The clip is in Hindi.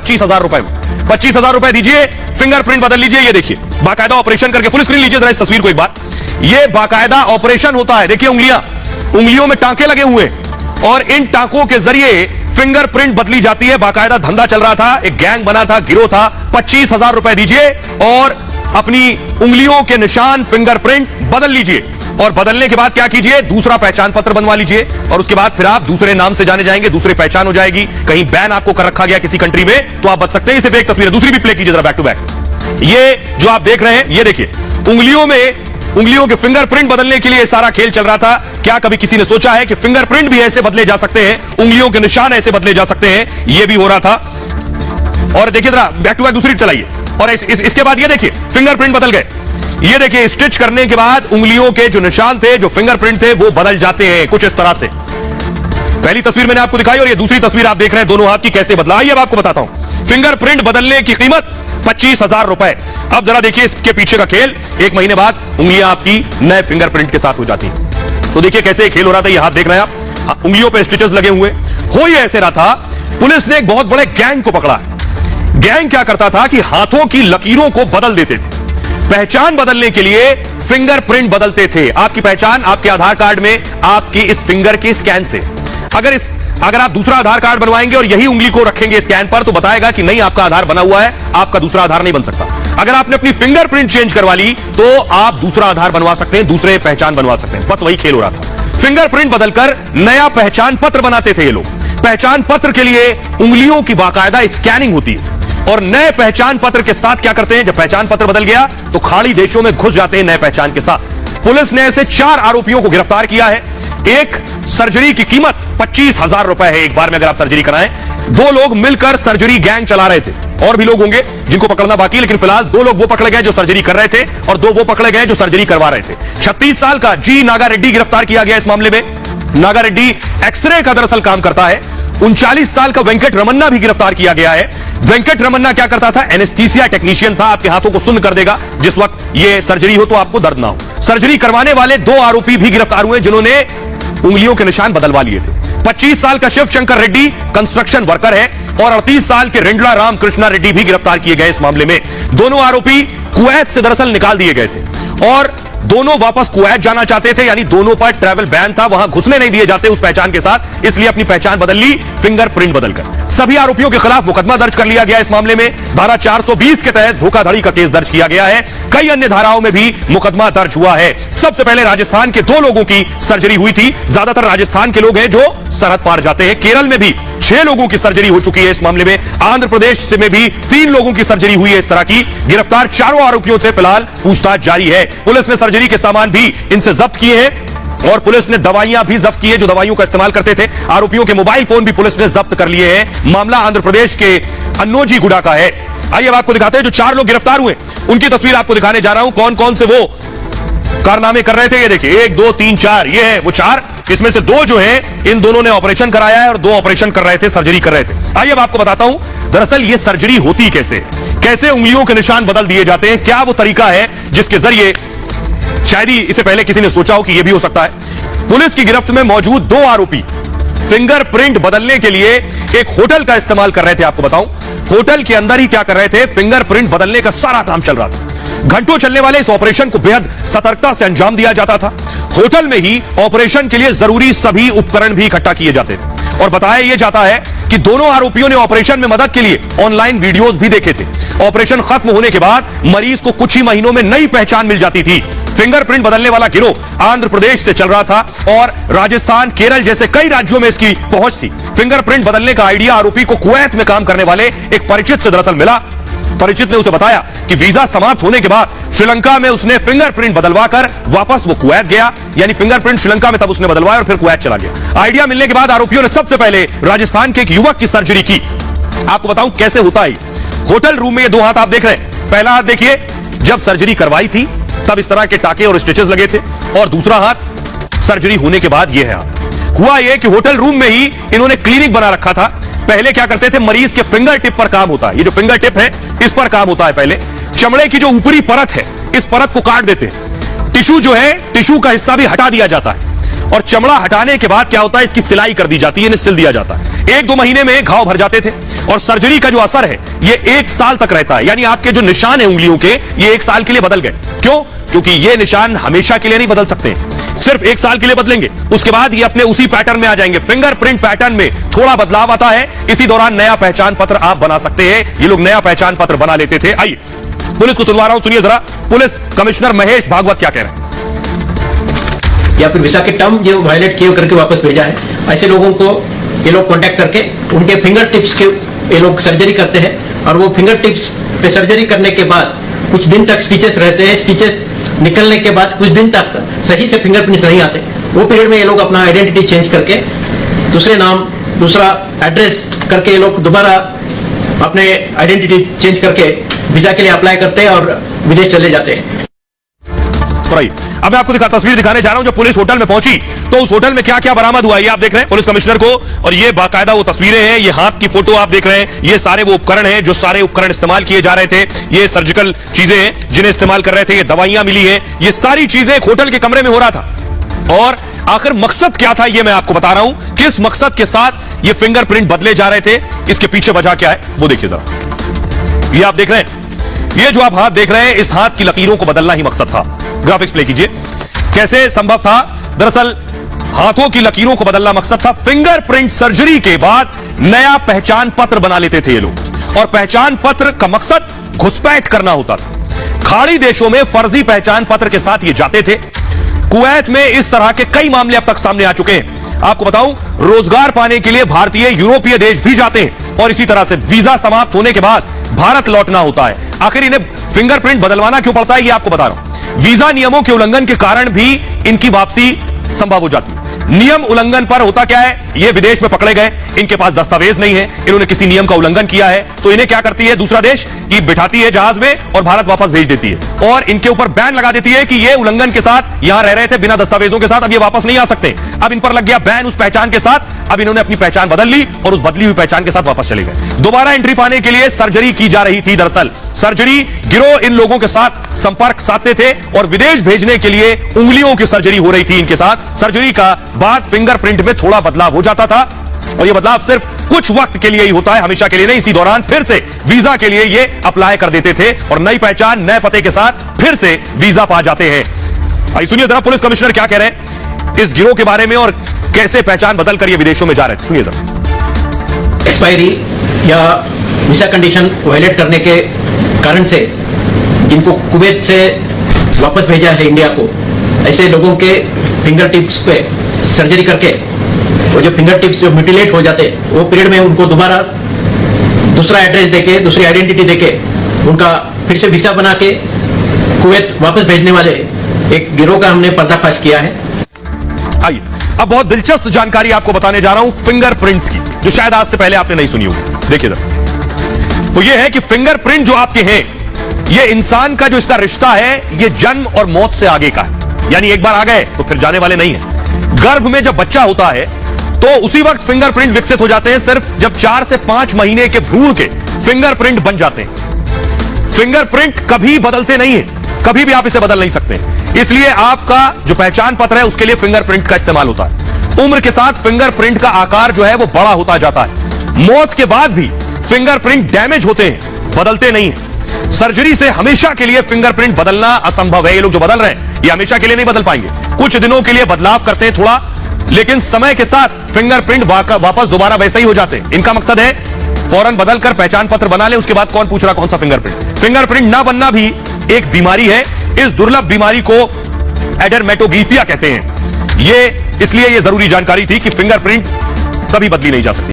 25,000 रुपए में। 25,000 रुपए दीजिए, फिंगरप्रिंट बदल लीजिए। ये देखिए बाकायदा ऑपरेशन करके, फुल स्क्रीन लीजिए जरा इस तस्वीर को एक बार। ये बाकायदा ऑपरेशन होता है। देखिए उंगलियों में टांके लगे हुए और इन टांकों के जरिए फिंगरप्रिंट बदली जाती है। बाकायदा धंधा चल रहा था, एक गैंग बना था, गिरोह था। 25,000 रुपए दीजिए और अपनी उंगलियों के निशान फिंगरप्रिंट बदल लीजिए। और बदलने के बाद क्या कीजिए, दूसरा पहचान पत्र बनवा लीजिए और उसके बाद फिर आप दूसरे नाम से जाने जाएंगे, दूसरी पहचान हो जाएगी। कहीं बैन आपको कर रखा गया किसी कंट्री में तो आप बच सकते हैं। इसे एक तस्वीर दूसरी भी प्ले कीजिए जरा बैक टू बैक। ये जो आप देख रहे हैं, ये देखिए उंगलियों के फिंगरप्रिंट बदलने के लिए सारा खेल चल रहा था। क्या कभी किसी ने सोचा है कि फिंगरप्रिंट भी ऐसे बदले जा सकते हैं, उंगलियों के निशान ऐसे बदले जा सकते हैं? यह भी हो रहा था। और देखिए जरा बैक टू बैक दूसरी चलाइए और इसके बाद ये देखिए फिंगरप्रिंट बदल गए। ये देखिए स्टिच करने के बाद उंगलियों के जो निशान थे, जो फिंगरप्रिंट थे, वो बदल जाते हैं कुछ इस तरह से। पहली तस्वीर मैंने आपको दिखाई और ये दूसरी तस्वीर आप देख रहे हैं, दोनों हाथ की कैसे बदला। आइए अब आपको बताता हूं। फिंगरप्रिंट बदलने की कीमत 25,000 रुपए। अब जरा देखिए इसके पीछे का खेल। 1 महीने बाद उंगलियां आपकी नए फिंगरप्रिंट के साथ हो जाती हैं। तो देखिए कैसे खेल हो रहा था। ये हाथ देख रहे हैं आप, उंगलियों पे स्टिचेस लगे हुए। हो ये ऐसे रहा था, पुलिस ने एक बहुत बड़े गैंग को पकड़ा। गैंग क्या करता था कि हाथों की लकीरों को बदल देते थे। पहचान बदलने के लिए फिंगरप्रिंट बदलते थे। आपकी पहचान आपके आधार कार्ड में आपकी इस फिंगर के स्कैन से, अगर आप दूसरा आधार कार्ड बनवाएंगे और यही उंगली को रखेंगे स्कैन पर तो बताएगा कि नहीं, आपका आधार बना हुआ है, आपका दूसरा आधार नहीं बन सकता। अगर आपने अपनी फिंगरप्रिंट चेंज करवा ली तो आप दूसरा आधार बनवा सकते हैं, दूसरे पहचान बनवा सकते हैं। बस वही खेल हो रहा था। फिंगरप्रिंट बदलकर नया पहचान पत्र बनाते थे ये लोग। पहचान पत्र के लिए उंगलियों की बाकायदा स्कैनिंग होती है और नए पहचान पत्र के साथ क्या करते हैं, जब पहचान पत्र बदल गया तो खाड़ी देशों में घुस जाते हैं नए पहचान के साथ। पुलिस ने ऐसे 4 आरोपियों को गिरफ्तार किया है। एक सर्जरी की कीमत 25,000 रुपए है एक बार में अगर आप सर्जरी कराएं। 2 लोग मिलकर सर्जरी गैंग चला रहे थे। और भी लोग होंगे जिनको पकड़ना बाकी है, लेकिन फिलहाल 2 लोग वो पकड़े गए जो सर्जरी कर रहे थे और 2 वो पकड़े गए जो सर्जरी करवा रहे थे। 36 साल का जी नागा रेड्डी गिरफ्तार किया गया इस मामले में। नागा रेड्डी एक्सरे का दरअसल काम करता है। 39 साल का वेंकट रमन्ना भी गिरफ्तार किया गया है। वेंकट रमन्ना क्या करता था, एनेस्थीसिया टेक्नीशियन था। आपके हाथों को सुन्न कर देगा जिस वक्त ये सर्जरी हो तो आपको दर्द ना हो। सर्जरी करवाने वाले 2 आरोपी भी गिरफ्तार हुए जिन्होंने उंगलियों के निशान बदलवा लिए थे। 25 साल का शिव शंकर रेड्डी कंस्ट्रक्शन वर्कर है और 38 साल के रेंडला राम कृष्णा रेड्डी भी गिरफ्तार किए गए इस मामले में। दोनों आरोपी कुवैत से दरअसल निकाल दिए गए थे और दोनों वापस कुवैत जाना चाहते थे, यानी दोनों पर ट्रैवल बैन था, वहां घुसने नहीं दिए जाते उस पहचान के साथ, इसलिए अपनी पहचान बदल ली फिंगरप्रिंट बदलकर। सभी आरोपियों के खिलाफ मुकदमा दर्ज कर लिया गया इस मामले में। धारा 420 के तहत धोखाधड़ी का केस दर्ज किया गया है। कई अन्य धाराओं में भी मुकदमा दर्ज हुआ है। सबसे पहले राजस्थान के 2 लोगों की सर्जरी हुई थी। ज्यादातर राजस्थान के लोग हैं जो सरहद पार जाते हैं। केरल में भी 6 लोगों की सर्जरी हो चुकी है इस मामले में। आंध्र प्रदेश में भी 3 लोगों की सर्जरी हुई है इस तरह की। गिरफ्तार 4 आरोपियों से फिलहाल पूछताछ जारी है। पुलिस ने सर्जरी के सामान भी इनसे जब्त किए हैं और पुलिस ने दवाइयां भी जब्त की है जो दवाइयों का इस्तेमाल करते थे। आरोपियों के मोबाइल फोन भी पुलिस ने जब्त कर लिए हैं। मामला आंध्र प्रदेश के अन्नोजी गुडा का है। आइए अब आपको दिखाते हैं जो 4 लोग गिरफ्तार हुए उनकी तस्वीर आपको दिखाने जा रहा हूं। कौन कौन से वो कारनामे कर रहे थे ये देखिए, 1 2 3 4, ये है वो 4। इसमें से 2 जो है इन दोनों ने ऑपरेशन कराया है और 2 ऑपरेशन कर रहे थे, सर्जरी कर रहे थे। आइए अब आपको बताता हूं दरअसल ये सर्जरी होती कैसे उंगलियों के निशान बदल दिए जाते हैं। क्या वो तरीका है जिसके जरिए, शायद ही इसे पहले किसी ने सोचा हो कि यह भी हो सकता है। पुलिस की गिरफ्त में मौजूद 2 आरोपी फिंगरप्रिंट बदलने के लिए एक होटल का इस्तेमाल कर रहे थे। आपको बताऊं, होटल के अंदर ही क्या कर रहे थे, फिंगरप्रिंट बदलने का सारा काम चल रहा था। घंटों चलने वाले इस ऑपरेशन को बेहद सतर्कता से अंजाम दिया जाता था। होटल में ही ऑपरेशन के लिए जरूरी सभी उपकरण भी इकट्ठा किए जाते थे और बताया यह जाता है कि दोनों आरोपियों ने ऑपरेशन में मदद के लिए ऑनलाइन वीडियोस भी देखे थे। ऑपरेशन खत्म होने के बाद मरीज को कुछ ही महीनों में नई पहचान मिल जाती थी। फिंगरप्रिंट बदलने वाला गिरोह आंध्र प्रदेश से चल रहा था और राजस्थान, केरल जैसे कई राज्यों में इसकी पहुंच थी। फिंगरप्रिंट बदलने का आइडिया आरोपी को कुवैत में काम करने वाले एक परिचित से दरअसल मिला। परिचित ने उसे बताया कि वीजा समाप्त होने के बाद श्रीलंका में उसने फिंगरप्रिंट बदलवाकर वापस वो कुवैत गया, यानी फिंगरप्रिंट श्रीलंका में तब उसने बदलवाया और फिर कुवैत चला गया। आइडिया मिलने के बाद आरोपियों ने सबसे पहले राजस्थान के एक युवक की सर्जरी की। आपको बताऊं कैसे होता है। होटल रूम में ये 2 हाथ आप देख रहे हैं। पहला हाथ देखिए, जब सर्जरी करवाई थी तब इस तरह के टाके और स्टिचेस लगे थे और दूसरा हाथ सर्जरी होने के बाद ये है हाथ। हुआ ये कि होटल रूम में ही इन्होंने क्लिनिक बना रखा था। पहले क्या करते थे, मरीज के फिंगर टिप पर काम होता है। ये जो फिंगर टिप है इस पर काम होता है। पहले चमड़े की जो ऊपरी परत है इस परत को काट देते हैं। टिश्यू जो है, टिश्यू का हिस्सा भी हटा दिया जाता है और चमड़ा हटाने के बाद क्या होता है, इसकी सिलाई कर दी जाती है, इन्हें सिल दिया जाता है। 1-2 महीने में घाव भर जाते थे और सर्जरी का जो असर है ये 1 साल तक रहता है, यानी आपके जो निशान है उंगलियों के ये 1 साल के लिए बदल गए। क्यों? क्योंकि ये निशान हमेशा के लिए नहीं बदल सकते, सिर्फ 1 साल के लिए बदलेंगे, उसके बाद ये अपने उसी पैटर्न में आ जाएंगे। फिंगरप्रिंट पैटर्न में थोड़ा बदलाव आता है, इसी दौरान नया पहचान पत्र आप बना सकते हैं। ये लोग नया पहचान पत्र बना लेते थे। आइए पुलिस को सुनवा रहा हूं, सुनिए जरा पुलिस कमिश्नर महेश भागवत क्या कह रहे हैं। या फिर वीजा के टर्म जो वायलेट किए करके वापस भेजा है, ऐसे लोगों को ये लोग कांटेक्ट करके उनके फिंगर टिप्स के ये लोग सर्जरी करते हैं और वो फिंगर टिप्स पे सर्जरी करने के बाद कुछ दिन तक स्टिचेस रहते हैं। स्टिचेस निकलने के बाद कुछ दिन तक सही से फिंगरप्रिंट्स नहीं आते। वो पीरियड में ये लोग अपना आइडेंटिटी चेंज करके दूसरे नाम, दूसरा एड्रेस करके ये लोग दोबारा अपने आइडेंटिटी चेंज करके वीजा के लिए अप्लाई करते हैं और विदेश चले जाते हैं। अब मैं आपको तस्वीर दिखाने जा रहा हूं। जब पुलिस होटल में पहुंची तो उस होटल में क्या क्या बरामद हुआ, ये आप देख रहे हैं पुलिस कमिश्नर को, और ये बाकायदा वो तस्वीरें हैं, ये हाथ की फोटो आप देख रहे हैं, ये सारे वो उपकरण हैं जो सारे उपकरण इस्तेमाल किए जा रहे थे, ये सर्जिकल चीजें हैं जिन्हें इस्तेमाल कर रहे थे, ये दवाइयां मिली हैं, ये सारी चीजें एक होटल के कमरे में हो रहा था। और आखिर मकसद क्या था ये मैं आपको बता रहा हूं, किस मकसद के साथ ये फिंगरप्रिंट बदले जा रहे थे, इसके पीछे वजह क्या है वो देखिए जरा। ये आप देख रहे हैं, ये जो आप हाथ देख रहे हैं, इस हाथ की लकीरों को बदलना ही मकसद था। ग्राफिक्स प्ले कीजिए, कैसे संभव था। दरअसल हाथों की लकीरों को बदलना मकसद था। फिंगरप्रिंट सर्जरी के बाद नया पहचान पत्र बना लेते थे ये लोग, और पहचान पत्र का मकसद घुसपैठ करना होता था। खाड़ी देशों में फर्जी पहचान पत्र के साथ ये जाते थे। कुवैत में इस तरह के कई मामले अब तक सामने आ चुके हैं। आपको बताऊं, रोजगार पाने के लिए भारतीय यूरोपीय देश भी जाते हैं और इसी तरह से वीजा समाप्त होने के बाद भारत लौटना होता है। आखिर इन्हें फिंगरप्रिंट बदलवाना क्यों पड़ता है ये आपको बता रहा हूं। वीजा नियमों के उल्लंघन के कारण भी इनकी वापसी संभव हो जाती है। नियम उल्लंघन पर होता क्या है, ये विदेश में पकड़े गए, इनके पास दस्तावेज नहीं है, इन्होंने किसी नियम का उल्लंघन किया है, तो इन्हें क्या करती है दूसरा देश कि बिठाती है जहाज में और भारत वापस भेज देती है, और इनके ऊपर बैन लगा देती है कि ये उल्लंघन के साथ यहां रह रहे थे बिना दस्तावेजों के साथ, अब ये वापस नहीं आ सकते। अब इन पर लग गया बैन उस पहचान के साथ, अब इन्होंने अपनी पहचान बदल ली और उस बदली हुई पहचान के साथ वापस चले गए। दोबारा एंट्री पाने के लिए सर्जरी की जा रही थी। दरअसल सर्जरी गिरोह इन लोगों के साथ संपर्क साधते थे और विदेश भेजने के लिए उंगलियों की सर्जरी हो रही थी इनके साथ। सर्जरी का बाद फिंगरप्रिंट में थोड़ा बदलाव हो जाता था और यह बदलाव सिर्फ कुछ वक्त के लिए ही होता है, हमेशा के लिए नहीं। इसी दौरान फिर से वीजा के लिए ये अप्लाई कर देते थे और नई पहचान नए पते के साथ फिर से वीजा पा जाते हैं। आइए सुनिए जरा पुलिस कमिश्नर क्या कह रहे हैं इस गिरोह के बारे में और कैसे पहचान बदल कर ये विदेशों में जा रहे थे। सुनिए जरा। एक्सपायरी या वीजा कंडीशन वायलेट करने के कारण से जिनको कुवैत से वापस भेजा है इंडिया को, ऐसे लोगों के फिंगर टिप्स पे सर्जरी करके वो जो फिंगर टिप्स जो म्यूटिलेट हो जाते वो पीरियड में उनको दोबारा दूसरा एड्रेस देके, दूसरी आइडेंटिटी देके उनका फिर से वीजा बना के कुवैत वापस भेजने वाले एक गिरोह का हमने पर्दाफाश किया है। आइए अब बहुत दिलचस्प जानकारी आपको बताने जा रहा हूं फिंगरप्रिंट्स की, जो शायद आज से पहले आपने नहीं सुनी होगी। देखिए जरा, तो ये है कि फिंगरप्रिंट जो आपके हैं, ये इंसान का जो इसका रिश्ता है ये जन्म और मौत से आगे का है, यानी एक बार आ गए तो फिर जाने वाले नहीं है। गर्भ में जब बच्चा होता है तो उसी वक्त फिंगरप्रिंट विकसित हो जाते हैं, सिर्फ जब 4 से 5 महीने के भ्रूण के फिंगरप्रिंट बन जाते हैं। फिंगरप्रिंट कभी बदलते नहीं है, कभी भी आप इसे बदल नहीं सकते, इसलिए आपका जो पहचान पत्र है उसके लिए फिंगरप्रिंट का इस्तेमाल होता है। उम्र के साथ फिंगरप्रिंट का आकार जो है वो बड़ा होता जाता है। मौत के बाद भी फिंगरप्रिंट डैमेज होते हैं, बदलते नहीं है। सर्जरी से हमेशा के लिए फिंगरप्रिंट बदलना असंभव है। ये लोग जो बदल रहे हैं ये हमेशा के लिए नहीं बदल पाएंगे, कुछ दिनों के लिए बदलाव करते हैं थोड़ा, लेकिन समय के साथ फिंगरप्रिंट वापस दोबारा वैसे ही हो जाते हैं। इनका मकसद है फौरन बदलकर पहचान पत्र बना ले, उसके बाद कौन पूछ रहा कौन सा फिंगरप्रिंट। फिंगरप्रिंट ना बनना भी एक बीमारी है, इस दुर्लभ बीमारी को एडरमेटोग्लिफिया कहते हैं। ये इसलिए ये जरूरी जानकारी थी कि फिंगरप्रिंट कभी बदली नहीं जा सकती।